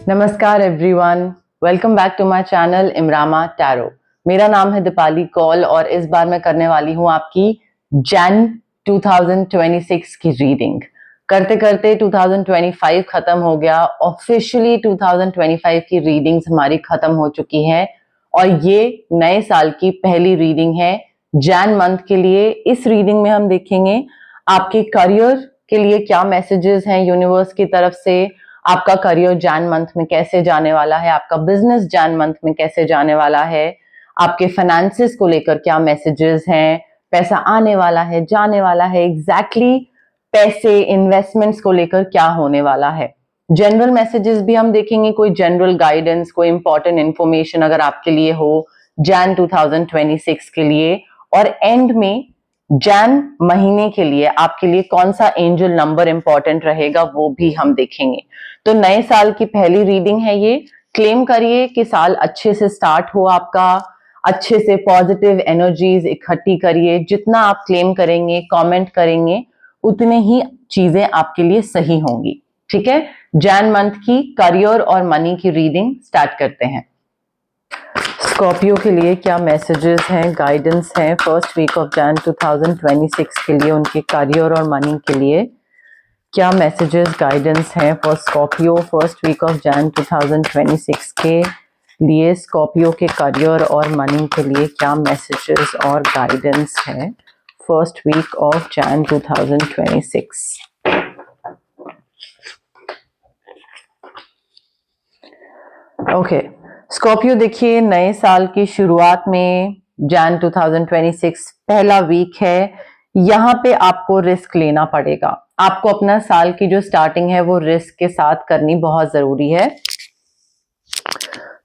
नमस्कार everyone, welcome back to my channel इमरामा tarot. मेरा नाम है दीपाली कौल और इस बार मैं करने वाली हूँ आपकी जैन 2026 की रीडिंग। करते करते 2025 खत्म हो गया, ऑफिशियली 2025 की रीडिंग्स हमारी खत्म हो चुकी हैं और ये नए साल की पहली रीडिंग है जैन मंथ के लिए। इस रीडिंग में हम देखेंगे आपके करियर के लिए क्या मैसेजेस हैं यूनिवर्स की तरफ से, आपका करियर जैन मंथ में कैसे जाने वाला है, आपका बिजनेस जैन मंथ में कैसे जाने वाला है, आपके फाइनेंसेस को लेकर क्या मैसेजेस हैं, पैसा आने वाला है जाने वाला है, एग्जैक्टली पैसे इन्वेस्टमेंट्स को लेकर क्या होने वाला है। जनरल मैसेजेस भी हम देखेंगे, कोई जनरल गाइडेंस, कोई इंपॉर्टेंट इंफॉर्मेशन अगर आपके लिए हो जैन 2026 के लिए। और एंड में जैन महीने के लिए आपके लिए कौन सा एंजल नंबर इंपॉर्टेंट रहेगा वो भी हम देखेंगे। तो नए साल की पहली रीडिंग है ये। क्लेम करिए कि साल अच्छे से स्टार्ट हो आपका, अच्छे से पॉजिटिव एनर्जीज इकट्ठी करिए। जितना आप क्लेम करेंगे, कमेंट करेंगे, उतने ही चीजें आपके लिए सही होंगी। ठीक है, जैन मंथ की करियर और मनी की रीडिंग स्टार्ट करते हैं। स्कॉर्पियो के लिए क्या मैसेजेस हैं, गाइडेंस हैं फर्स्ट वीक ऑफ जैन 2026 के लिए, उनके करियर और मनी के लिए क्या मैसेजेस गाइडेंस हैं for Scorpio first week of Jan 2026 के लिए। स्कॉर्पियो के करियर और मनी के लिए क्या मैसेजेस और गाइडेंस है first week of Jan 2026। Okay, Scorpio देखिए, नए साल की शुरुआत में जैन 2026 पहला वीक है। यहाँ पे आपको रिस्क लेना पड़ेगा। आपको अपना साल की जो स्टार्टिंग है वो रिस्क के साथ करनी बहुत जरूरी है,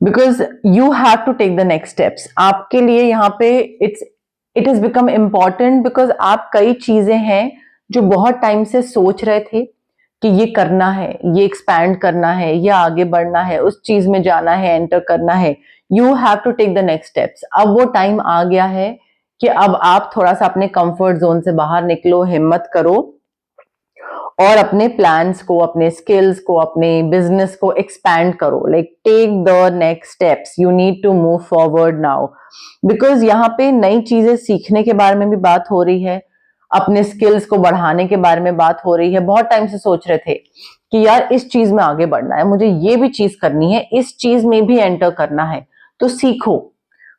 because you have to take the next steps. आपके लिए यहाँ पे it is become important because आप कई चीजें हैं जो बहुत टाइम से सोच रहे थे कि ये करना है, ये एक्सपैंड करना है, ये आगे बढ़ना है, उस चीज में जाना है, एंटर करना है। You have to take the next steps. अब वो टाइम आ गया है कि अब आप थोड़ा सा अपने कंफर्ट जोन से बाहर निकलो, हिम्मत करो और अपने प्लान्स को, अपने स्किल्स को, अपने बिजनेस को एक्सपैंड करो। Like take the next steps, you need to move forward now. Because यहाँ पे नई चीजें सीखने के बारे में भी बात हो रही है, अपने स्किल्स को बढ़ाने के बारे में बात हो रही है। बहुत टाइम से सोच रहे थे कि यार इस चीज में आगे बढ़ना है, मुझे ये भी चीज करनी है, इस चीज में भी एंटर करना है, तो सीखो।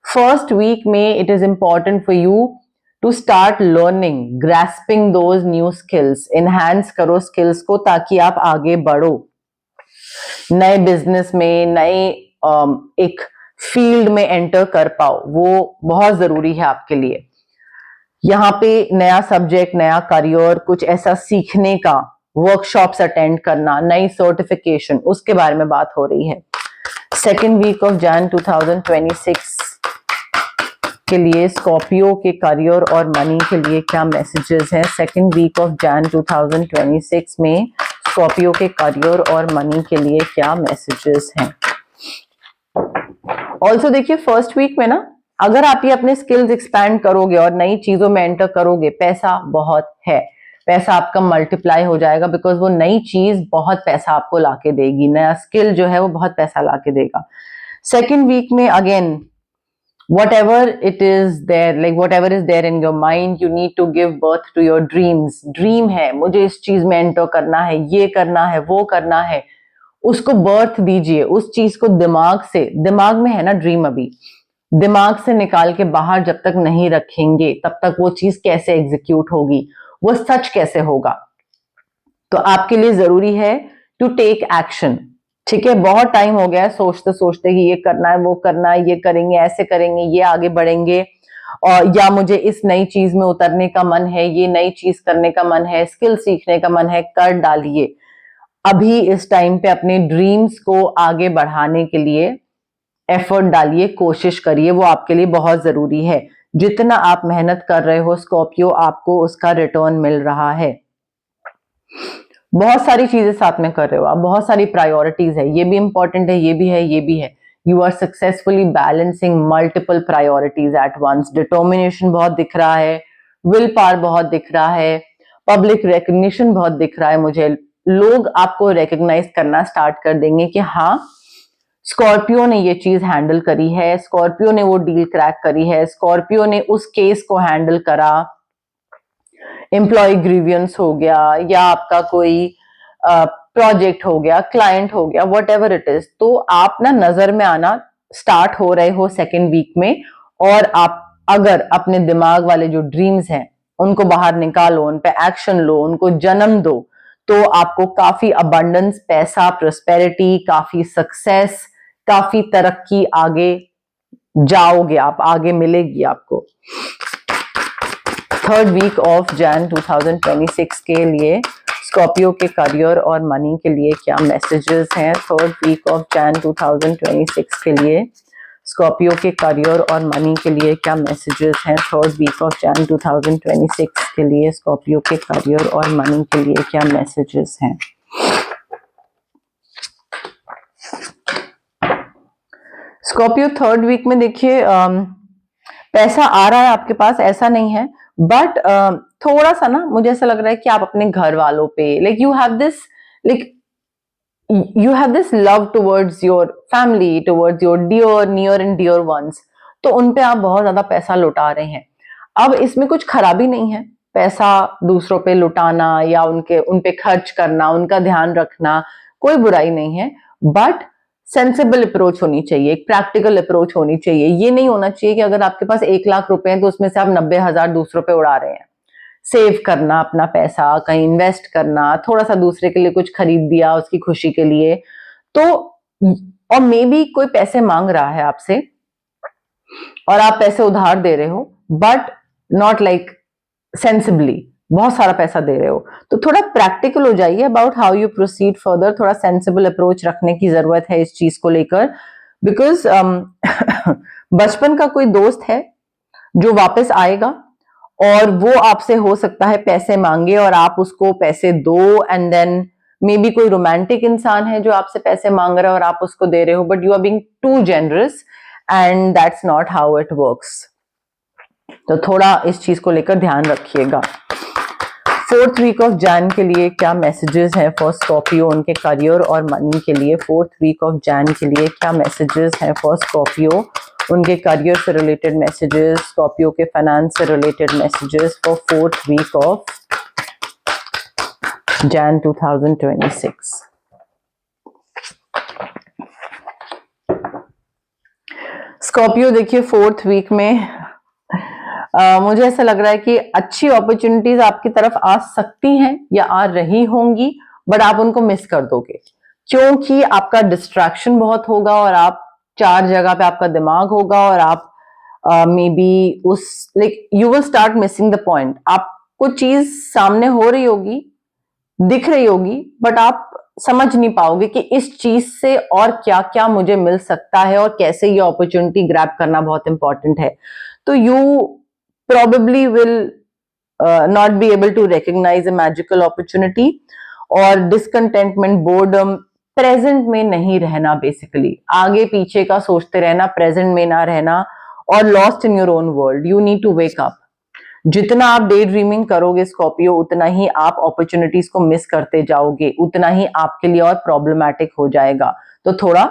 फर्स्ट वीक में it is important for you to start learning, grasping those new skills. Enhance करो स्किल्स को ताकि आप आगे बढ़ो, नए बिजनेस में, नए एक फील्ड में एंटर कर पाओ। वो बहुत जरूरी है आपके लिए। यहाँ पे नया सब्जेक्ट, नया करियर, कुछ ऐसा सीखने का, वर्कशॉप्स अटेंड करना, नई सर्टिफिकेशन, उसके बारे में बात हो रही है। सेकेंड वीक ऑफ जैन 2026 के लिए स्कॉर्पियो के करियर और मनी के लिए क्या मैसेजेस हैं। सेकेंड वीक ऑफ जैन 2026 में स्कॉर्पियो के करियर और मनी के लिए क्या मैसेजेस हैं। ऑल्सो देखिए, फर्स्ट वीक में ना, अगर आप ये अपने स्किल्स एक्सपैंड करोगे और नई चीजों में एंटर करोगे, पैसा बहुत है, पैसा आपका मल्टीप्लाई हो जाएगा, बिकॉज वो नई चीज बहुत पैसा आपको लाके देगी। नया स्किल जो है वो बहुत पैसा लाके देगा। सेकेंड वीक में again whatever it is there, like whatever is there in your mind, you need to give birth to your dreams. Dream है, मुझे इस चीज में एंटर करना है, ये करना है, वो करना है, उसको बर्थ दीजिए। उस चीज को दिमाग में है ना ड्रीम, अभी दिमाग से निकाल के बाहर जब तक नहीं रखेंगे तब तक वो चीज कैसे एग्जीक्यूट होगी, वो सच कैसे होगा। तो आपके लिए जरूरी है टू टेक एक्शन। ठीक है, बहुत टाइम हो गया है सोचते सोचते कि ये करना है, वो करना है, ये करेंगे, ऐसे करेंगे, ये आगे बढ़ेंगे, और या मुझे इस नई चीज में उतरने का मन है, ये नई चीज करने का मन है, स्किल सीखने का मन है, कर डालिए। अभी इस टाइम पे अपने ड्रीम्स को आगे बढ़ाने के लिए एफर्ट डालिए, कोशिश करिए, वो आपके लिए बहुत जरूरी है। जितना आप मेहनत कर रहे हो स्कॉर्पियो, आपको उसका रिटर्न मिल रहा है। बहुत सारी चीजें साथ में कर रहे हो आप, बहुत सारी प्रायोरिटीज है, ये भी इंपॉर्टेंट है, ये भी है, ये भी है। You are successfully balancing multiple priorities at once. Determination बहुत दिख रहा है, विल पावर बहुत दिख रहा है, पब्लिक रिकग्निशन बहुत दिख रहा है मुझे, लोग आपको रिकग्नाइज करना स्टार्ट कर देंगे कि हाँ, स्कॉर्पियो ने ये चीज हैंडल करी है, स्कॉर्पियो ने वो डील क्रैक करी है, स्कॉर्पियो ने उस केस को हैंडल करा, एम्प्लॉय ग्रीवियंस हो गया या आपका कोई प्रोजेक्ट हो गया, क्लाइंट हो गया, वट एवर इट इज। तो आप ना नजर में आना स्टार्ट हो रहे हो सेकेंड वीक में, और आप अगर अपने दिमाग वाले जो ड्रीम्स हैं उनको बाहर निकालो, उन पे एक्शन लो, उनको जन्म दो, तो आपको काफी अबंडेंस, पैसा, प्रोस्पेरिटी, काफी सक्सेस, काफी तरक्की, आगे जाओगे आप, आगे मिलेगी आपको। थर्ड वीक ऑफ जैन 2026 के लिए स्कॉर्पियो के करियर और मनी के लिए क्या मैसेजेस हैं? थर्ड वीक ऑफ जैन 2026 के लिए स्कॉर्पियो के करियर और मनी के लिए क्या मैसेजेस हैं? थर्ड वीक ऑफ जैन 2026 के लिए स्कॉर्पियो के करियर और मनी के लिए क्या मैसेजेस हैं? स्कॉर्पियो थर्ड वीक में देखिए, पैसा आ रहा है आपके पास, ऐसा नहीं है, बट थोड़ा सा ना मुझे ऐसा लग रहा है कि आप अपने घर वालों पे like you have this love towards your family, towards your dear, near and dear ones, तो उन पे आप बहुत ज्यादा पैसा लुटा रहे हैं। अब इसमें कुछ खराबी नहीं है, पैसा दूसरों पे लुटाना या उन पे खर्च करना, उनका ध्यान रखना, कोई बुराई नहीं है, बट सेंसिबल अप्रोच होनी चाहिए, एक प्रैक्टिकल अप्रोच होनी चाहिए। ये नहीं होना चाहिए कि अगर आपके पास 1 लाख रुपए हैं तो उसमें से आप 90,000 दूसरों पे उड़ा रहे हैं। सेव करना अपना पैसा, कहीं इन्वेस्ट करना, थोड़ा सा दूसरे के लिए कुछ खरीद दिया उसकी खुशी के लिए, तो और मे बी कोई पैसे मांग रहा है आपसे और आप पैसे उधार दे रहे हो, बट नॉट लाइक सेंसिबली बहुत सारा पैसा दे रहे हो, तो थोड़ा प्रैक्टिकल हो जाइए about how you proceed further. थोड़ा सेंसिबल अप्रोच रखने की जरूरत है इस चीज को लेकर, बिकॉज बचपन का कोई दोस्त है जो वापस आएगा और वो आपसे हो सकता है पैसे मांगे और आप उसको पैसे दो, एंड देन मे बी कोई रोमांटिक इंसान है जो आपसे पैसे मांग रहा है और आप उसको दे रहे हो, but you are being too generous and that's not how it works. तो थोड़ा इस चीज को लेकर ध्यान रखिएगा। फोर्थ वीक ऑफ जैन के लिए क्या मैसेजेस हैं फॉर स्कॉर्पियो उनके करियर और मनी के लिए? फोर्थ वीक ऑफ जैन के लिए क्या मैसेजेस हैं फॉर स्कॉर्पियो उनके करियर से रिलेटेड मैसेजेस, स्कॉर्पियो के फाइनेंस से related messages for fourth week of Jan 2026? Scorpio देखिए फोर्थ वीक में मुझे ऐसा लग रहा है कि अच्छी अपॉर्चुनिटीज आपकी तरफ आ सकती हैं या आ रही होंगी, बट आप उनको मिस कर दोगे क्योंकि आपका डिस्ट्रैक्शन बहुत होगा और आप चार जगह पे आपका दिमाग होगा और आप मे बी उस like you will start missing the point. आपको चीज सामने हो रही होगी, दिख रही होगी, बट आप समझ नहीं पाओगे कि इस चीज से और क्या क्या मुझे मिल सकता है और कैसे ये अपॉर्चुनिटी ग्रैब करना बहुत इंपॉर्टेंट है। तो you probably will not be able to recognize a magical opportunity, और डिसकंटेंटमेंट, बोर्डम, प्रेजेंट में नहीं रहना, बेसिकली आगे पीछे का सोचते रहना, प्रेजेंट में ना रहना, और lost in your own world. You need to wake up. जितना आप डे ड्रीमिंग करोगे स्कॉर्पियो, उतना ही आप अपॉर्चुनिटीज को मिस करते जाओगे, उतना ही आपके लिए और प्रॉब्लमैटिक हो जाएगा। तो थोड़ा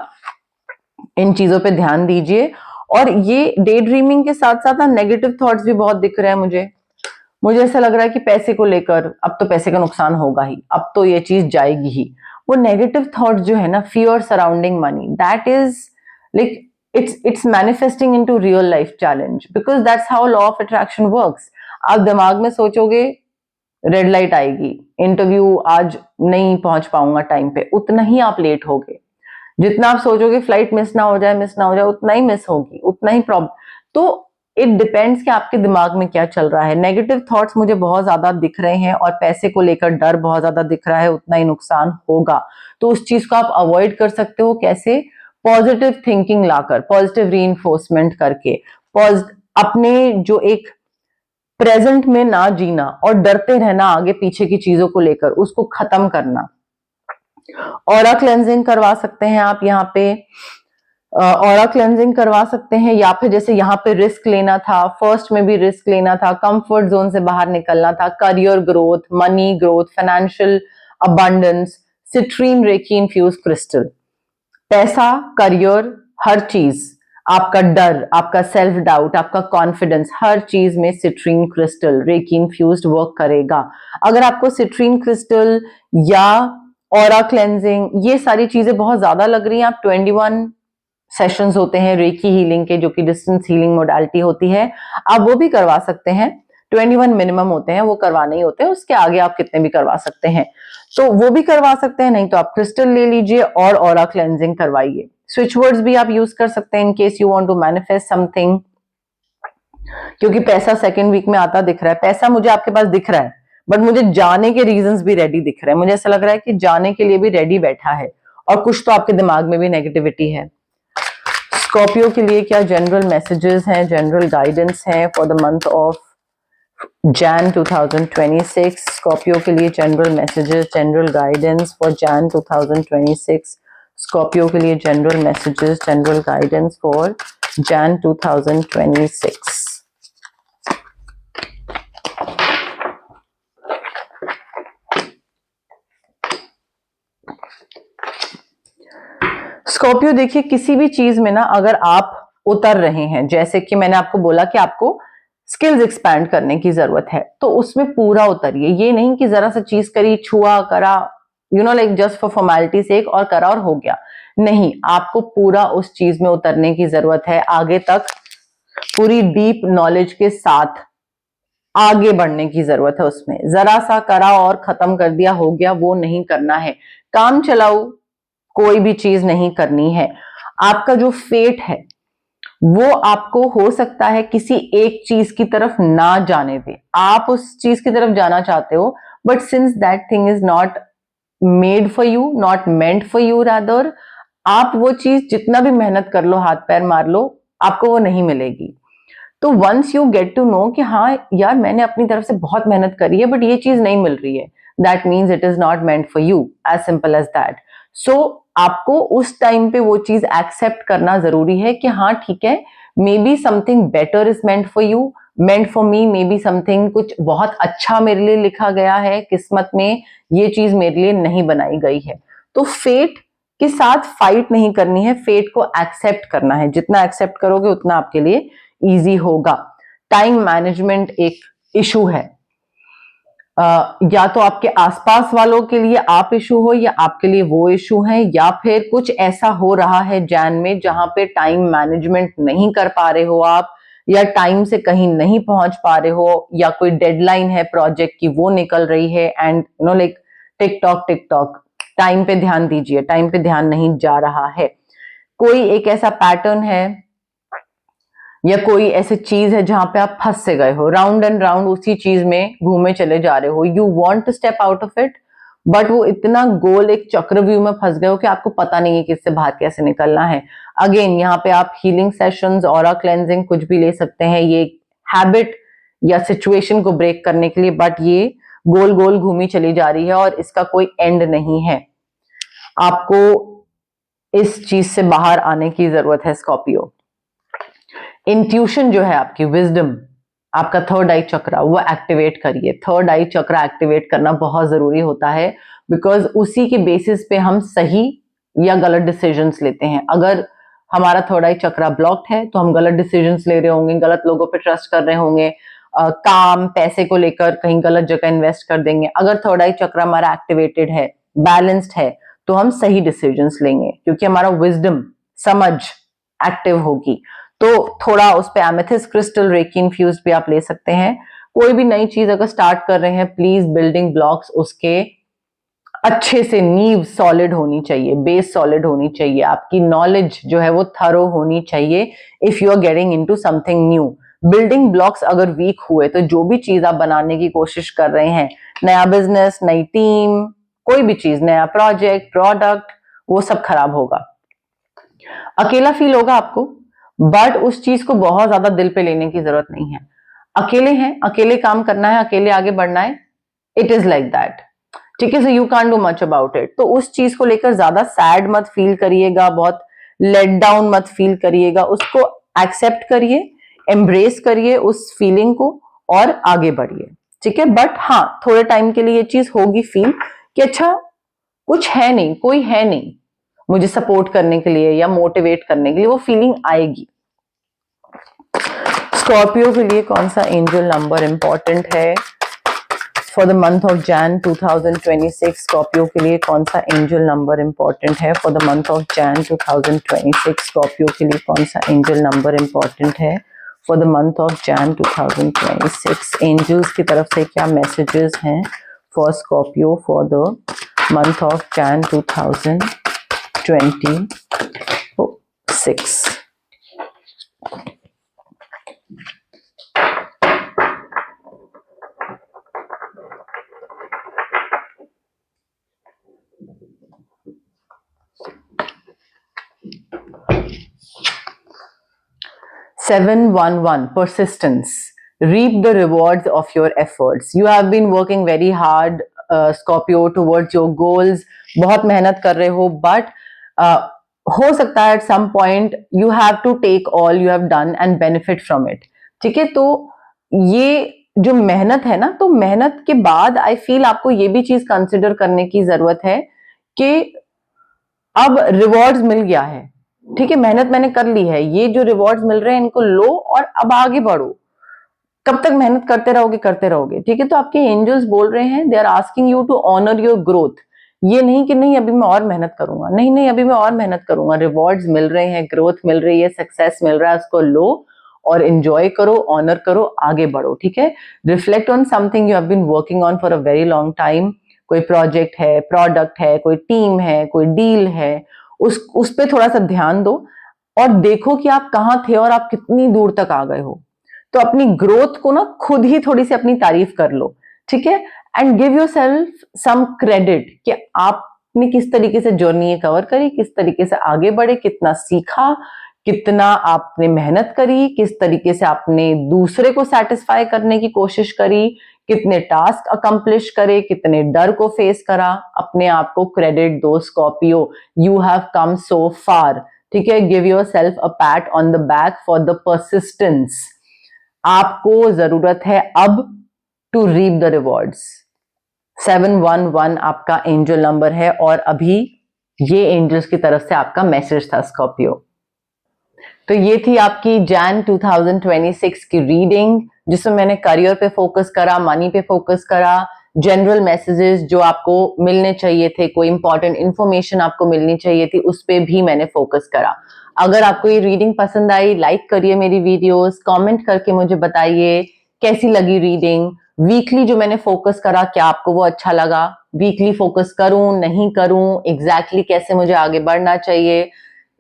इन चीजों पे ध्यान दीजिए। और ये डे ड्रीमिंग के साथ साथ ना नेगेटिव थॉट्स भी बहुत दिख रहे हैं मुझे ऐसा लग रहा है कि पैसे को लेकर अब तो पैसे का नुकसान होगा ही, अब तो ये चीज जाएगी ही। वो नेगेटिव थॉट जो है ना, fear surrounding money, that is like it's manifesting into real life challenge, because that's how law of attraction works। आप दिमाग में सोचोगे रेड लाइट आएगी, इंटरव्यू आज नहीं पहुंच पाऊंगा टाइम पे, उतना ही आप लेट होगे। जितना आप सोचोगे फ्लाइट मिस ना हो जाए, उतना ही मिस होगी, उतना ही प्रॉब्लम। तो इट डिपेंड्स कि आपके दिमाग में क्या चल रहा है। नेगेटिव थॉट्स मुझे बहुत ज्यादा दिख रहे हैं और पैसे को लेकर डर बहुत ज्यादा दिख रहा है, उतना ही नुकसान होगा। तो उस चीज को आप अवॉइड कर सकते हो कैसे? पॉजिटिव थिंकिंग लाकर, पॉजिटिव रीइंफोर्समेंट करके, अपने जो एक प्रेजेंट में ना जीना और डरते रहना आगे पीछे की चीजों को लेकर, उसको खत्म करना। ऑरा क्लेंजिंग करवा सकते हैं आप यहाँ पे, ऑरा क्लेंजिंग करवा सकते हैं, या फिर जैसे यहाँ पे रिस्क लेना था, फर्स्ट में भी रिस्क लेना था, कंफर्ट जोन से बाहर निकलना था, career growth, money growth, financial abundance, citrine reiki infused crystal। पैसा, करियर, हर चीज, आपका डर, आपका सेल्फ डाउट, आपका कॉन्फिडेंस, हर चीज में citrine crystal reiki infused work करेगा। अगर आपको सिट्रीन क्रिस्टल या ऑरा क्लेंजिंग ये सारी चीजें बहुत ज्यादा लग रही हैं, आप 21 सेशंस होते हैं रेकी हीलिंग के, जो कि डिस्टेंस हीलिंग मोडालिटी होती है, आप वो भी करवा सकते हैं। 21 मिनिमम होते हैं, वो करवाने ही होते हैं, उसके आगे आप कितने भी करवा सकते हैं, तो वो भी करवा सकते हैं। नहीं तो आप क्रिस्टल ले लीजिए और ऑरा क्लेंजिंग करवाइए। स्विच वर्ड्स भी आप यूज कर सकते हैं in case you want to manifest something, क्योंकि पैसा सेकंड वीक में आता दिख रहा है। पैसा मुझे आपके पास दिख रहा है, बट मुझे जाने के रीजंस भी रेडी दिख रहे हैं। मुझे ऐसा लग रहा है कि जाने के लिए भी रेडी बैठा है, और कुछ तो आपके दिमाग में भी नेगेटिविटी है। स्कॉर्पियो के लिए क्या जनरल मैसेजेस हैं, जनरल गाइडेंस हैं for the month of Jan 2026? Scorpio के लिए general messages, general guidance for Jan 2026। Scorpio के लिए general messages, general guidance for Jan 2026। Scorpio देखिए, किसी भी चीज में ना अगर आप उतर रहे हैं, जैसे कि मैंने आपको बोला कि आपको स्किल्स एक्सपैंड करने की जरूरत है, तो उसमें पूरा उतरिए। ये नहीं कि जरा सा चीज करी, छुआ, करा, लाइक जस्ट फॉर फॉर्मेलिटी सेक, और करा और हो गया। नहीं, आपको पूरा उस चीज में उतरने की जरूरत है, आगे तक पूरी डीप नॉलेज के साथ आगे बढ़ने की जरूरत है। उसमें जरा सा करा और खत्म कर दिया, हो गया, वो नहीं करना है। काम चलाओ कोई भी चीज नहीं करनी है। आपका जो फेट है वो आपको हो सकता है किसी एक चीज की तरफ ना जाने दे। आप उस चीज की तरफ जाना चाहते हो, but since that thing is not made for you, not meant for you rather, आप वो चीज जितना भी मेहनत कर लो, हाथ पैर मार लो, आपको वो नहीं मिलेगी। तो once you get to know कि हाँ यार, मैंने अपनी तरफ से बहुत मेहनत करी है बट ये चीज नहीं मिल रही है, that means it is not meant for you, as simple as that. So आपको उस टाइम पे वो चीज एक्सेप्ट करना जरूरी है कि हाँ ठीक है, may be something better is meant for you, meant for me, may be something, कुछ बहुत अच्छा मेरे लिए लिखा गया है किस्मत में, ये चीज मेरे लिए नहीं बनाई गई है। तो फेट के साथ फाइट नहीं करनी है, फेट को एक्सेप्ट करना है। जितना एक्सेप्ट करोगे उतना आपके लिए इजी होगा। टाइम मैनेजमेंट एक इशू है, या तो आपके आसपास वालों के लिए आप इशू हो, या आपके लिए वो इशू है, या फिर कुछ ऐसा हो रहा है जैन में जहां पे टाइम मैनेजमेंट नहीं कर पा रहे हो आप, या टाइम से कहीं नहीं पहुंच पा रहे हो, या कोई डेडलाइन है प्रोजेक्ट की वो निकल रही है, and like TikTok TikTok, time पे ध्यान दीजिए, टाइम पे ध्यान नहीं जा रहा है। कोई एक ऐसा पैटर्न है या कोई ऐसी चीज है जहां पे आप फंस से गए हो, राउंड एंड राउंड उसी चीज में घूमे चले जा रहे हो, you want to step out of it, but वो इतना गोल एक चक्रव्यूह में फंस गए हो कि आपको पता नहीं है कि इससे बाहर कैसे निकलना है। अगेन यहाँ पे आप हीलिंग सेशंस, ऑरा क्लेंजिंग कुछ भी ले सकते हैं, ये हैबिट या सिचुएशन को ब्रेक करने के लिए, बट ये गोल गोल घूमी चली जा रही है और इसका कोई एंड नहीं है। आपको इस चीज से बाहर आने की जरूरत है स्कॉर्पियो। इंट्यूशन जो है आपकी, विजडम, आपका थर्ड आई चक्रा, वो एक्टिवेट करिए। थर्ड आई चक्रा एक्टिवेट करना बहुत जरूरी होता है, बिकॉज उसी के बेसिस पे हम सही या गलत डिसीजंस लेते हैं। अगर हमारा थर्ड आई चक्रा ब्लॉक्ड है तो हम गलत डिसीजंस ले रहे होंगे, गलत लोगों पे ट्रस्ट कर रहे होंगे, काम पैसे को लेकर कहीं गलत जगह इन्वेस्ट कर देंगे। अगर थर्ड आई चक्रा हमारा एक्टिवेटेड है, बैलेंस्ड है, तो हम सही डिसीजंस लेंगे, क्योंकि हमारा विजडम, समझ एक्टिव होगी। तो थोड़ा उस पे एमेथिस्ट क्रिस्टल रेकी इन्फ्यूज्ड भी आप ले सकते हैं। कोई भी नई चीज अगर स्टार्ट कर रहे हैं, प्लीज बिल्डिंग ब्लॉक्स उसके अच्छे से, नींव सॉलिड होनी चाहिए, बेस सॉलिड होनी चाहिए, आपकी नॉलेज जो है वो थरो होनी चाहिए if you are getting into something new. Building blocks अगर वीक हुए तो जो भी चीज आप बनाने की कोशिश कर रहे हैं, नया बिजनेस, नई टीम, कोई भी चीज, नया प्रोजेक्ट, प्रोडक्ट, वो सब खराब होगा। अकेला फील होगा आपको, बट उस चीज को बहुत ज्यादा दिल पे लेने की जरूरत नहीं है। अकेले हैं, अकेले काम करना है, अकेले आगे बढ़ना है, इट इज लाइक दैट, ठीक है। So you can do much about it. तो उस चीज को लेकर ज्यादा सैड मत फील करिएगा, बहुत लेट डाउन मत फील करिएगा, उसको एक्सेप्ट करिए, एम्ब्रेस करिए उस फीलिंग को और आगे बढ़िए, ठीक है। बट हाँ, थोड़े टाइम के लिए ये चीज होगी फील कि अच्छा कुछ है नहीं, कोई है नहीं मुझे सपोर्ट करने के लिए या मोटिवेट करने के लिए, वो फीलिंग आएगी। स्कॉर्पियो के लिए कौन सा एंजल नंबर इंपॉर्टेंट है for the month of Jan 2026? Scorpio के लिए कौन सा एंजल नंबर इंपॉर्टेंट है for the month of Jan 2026? Scorpio के लिए कौन सा एंजल नंबर इंपॉर्टेंट है for the month of Jan 2026? Angels की तरफ से क्या मैसेजेस हैं for Scorpio for the month of Jan 2026? Seven one one, persistence. Reap the rewards of your efforts. You have been working very hard, Scorpio, towards your goals. बहुत मेहनत कर रहे हो, but हो सकता है at some point you have to take all you have done and benefit from it. ठीक है, तो ये जो मेहनत है ना, तो मेहनत के बाद आई फील आपको ये भी चीज कंसिडर करने की जरूरत है कि अब रिवॉर्ड्स मिल गया है, ठीक है, मेहनत मैंने कर ली है, ये जो रिवॉर्ड्स मिल रहे हैं इनको लो और अब आगे बढ़ो। कब तक मेहनत करते रहोगे, ठीक है। तो आपके एंजल्स बोल रहे हैं, they are asking you to honour your growth. ये नहीं कि नहीं अभी मैं और मेहनत करूंगा, नहीं नहीं अभी मैं और मेहनत करूंगा, रिवॉर्ड्स मिल रहे हैं, ग्रोथ मिल रही है, सक्सेस मिल रहा है, उसको लो और एंजॉय करो, ऑनर करो, आगे बढ़ो, ठीक है। Reflect on something you have been working on for a very long time. कोई प्रोजेक्ट है, प्रोडक्ट है, कोई टीम है, कोई डील है, उस पे थोड़ा सा ध्यान दो और देखो कि आप कहाँ थे और आप कितनी दूर तक आ गए हो। तो अपनी ग्रोथ को ना खुद ही थोड़ी सी अपनी तारीफ कर लो, ठीक है। And give yourself some credit कि आपने किस तरीके से जर्नी कवर करी, किस तरीके से आगे बढ़े, कितना सीखा, कितना आपने मेहनत करी, किस तरीके से आपने दूसरे को सेटिस्फाई करने की कोशिश करी, कितने टास्क अकम्प्लिश करे, कितने डर को फेस करा। अपने आप को क्रेडिट दो स्कॉर्पियो, यू हैव कम सो फार, ठीक है। Give your self a PAT on the back for the persistence. आपको जरूरत है अब टू रीप द रिवॉर्ड्स। 711 आपका एंजल नंबर है और अभी ये एंजल्स की तरफ से आपका मैसेज था स्कॉर्पियो। तो ये थी आपकी जैन 2026 की रीडिंग, जिसमें मैंने करियर पे फोकस करा, मनी पे फोकस करा, जनरल मैसेजेस जो आपको मिलने चाहिए थे, कोई इंपॉर्टेंट इंफॉर्मेशन आपको मिलनी चाहिए थी, उस पे भी मैंने फोकस करा। अगर आपको ये रीडिंग पसंद आई, लाइक करिए मेरी वीडियोस, कमेंट करके मुझे बताइए कैसी लगी रीडिंग। वीकली जो मैंने फोकस करा, क्या आपको वो अच्छा लगा? वीकली फोकस करूं, नहीं करूं, एग्जैक्टली कैसे मुझे आगे बढ़ना चाहिए?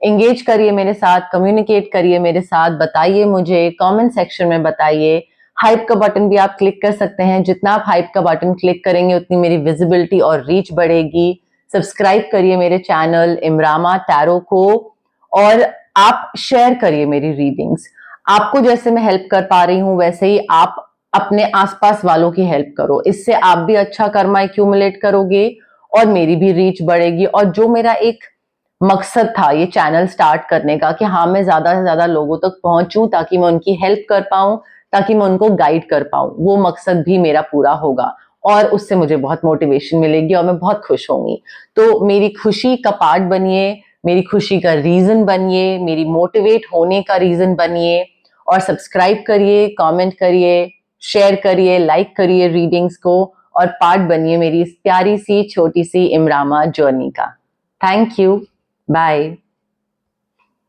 एंगेज करिए मेरे साथ, कम्युनिकेट करिए मेरे साथ, बताइए मुझे, कमेंट सेक्शन में बताइए। हाइप का बटन भी आप क्लिक कर सकते हैं, जितना आप हाइप का बटन क्लिक करेंगे उतनी मेरी विजिबिलिटी और रीच बढ़ेगी। सब्सक्राइब करिए मेरे चैनल इमरामा टैरो को और आप शेयर करिए मेरी रीडिंग्स। आपको जैसे मैं हेल्प कर पा रही हूं वैसे ही आप अपने आसपास वालों की हेल्प करो, इससे आप भी अच्छा कर्मा एक्यूमुलेट करोगे और मेरी भी रीच बढ़ेगी। और जो मेरा एक मकसद था ये चैनल स्टार्ट करने का कि हाँ मैं ज्यादा से ज्यादा लोगों तक पहुंचूं ताकि मैं उनकी हेल्प कर पाऊं, ताकि मैं उनको गाइड कर पाऊं, वो मकसद भी मेरा पूरा होगा और उससे मुझे बहुत मोटिवेशन मिलेगी और मैं बहुत खुश होंगी। तो मेरी खुशी का पार्ट बनिए, मेरी खुशी का रीजन बनिए, मेरी मोटिवेट होने का रीजन बनिए और सब्सक्राइब करिए, कमेंट करिए, शेयर करिए, लाइक करिए रीडिंग्स को और पार्ट बनिए मेरी इस प्यारी सी छोटी सी इमरामा जर्नी का। Thank you. Bye.